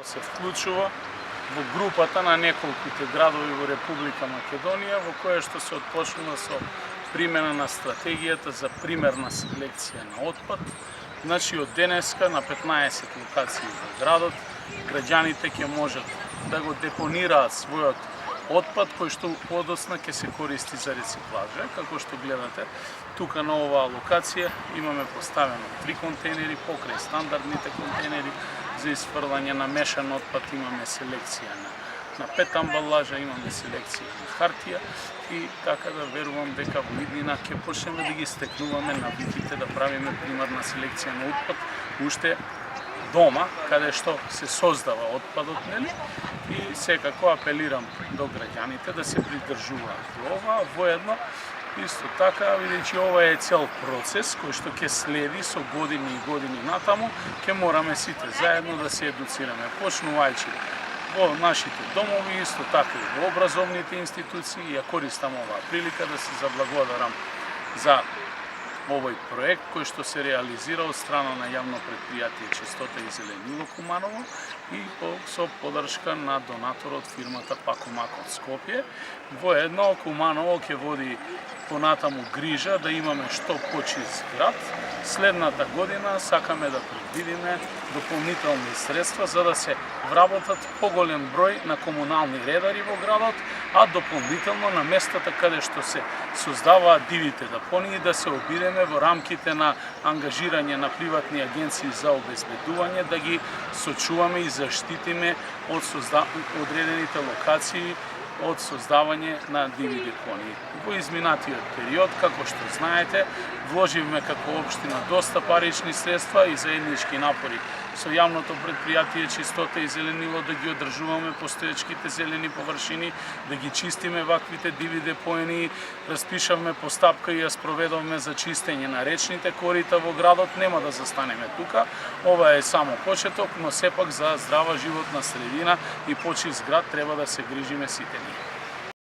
се вклучува во групата на неколките градови во Република Македонија во која што се отпочнува со примена на стратегијата за примерна селекција на отпад. Значи од денеска на 15 локации во градот граѓаните ќе можат да го депонираат својот отпад кој што подоцна ќе се користи за рециклажа. Како што гледате, тука на оваа локација имаме поставено 3 контейнери покрај стандардните контейнери за изфрлање на мешан отпад, имаме селекција на пет амбалажа, имаме селекција на хартија и така да верувам дека во иднина ќе почнеме да ги стекнуваме навиките да правиме примерна селекција на отпад уште дома, каде што се создава отпадот, нели? И секако апелирам до граѓаните да се придржуваат до ова, воедно исто така, бидејќи ова е цел процес кој што ќе следи со години и години натаму, ќе мораме сите заедно да се едуцираме, почнувајќи во нашите домови, исто така и во образовните институции. Ја користам оваа прилика да се заблагодарам за овој проект кој што се реализира од страна на јавно предпријатие Чистота и зеленило Куманово и со подршка на донаторот фирмата Пакомак од Скопје. Воедно Куманово ќе води понатаму грижа да имаме што почист град. Следната година сакаме да предвидиме дополнителни средства за да се вработат поголем број на комунални редари во градот, а дополнително на местата каде што се создаваат дивите депонии да се обидеме во рамките на ангажирање на приватни агенции за обезбедување да ги сочуваме и заштитиме од одредените локации од создавање на диви депонии. Во изминатиот период, како што знаете, вложивме како општина доста парични средства и заеднички напори со јавното предпријатие Чистота и зеленило да ги одржуваме постоечките зелени површини, да ги чистиме ваквите диви депонии, распишавме постапка и ја спроведовме за чистење на речните корита во градот. Нема да застанеме тука, ова е само почеток, но сепак за здрава животна средина и почист град треба да се грижиме сите ние.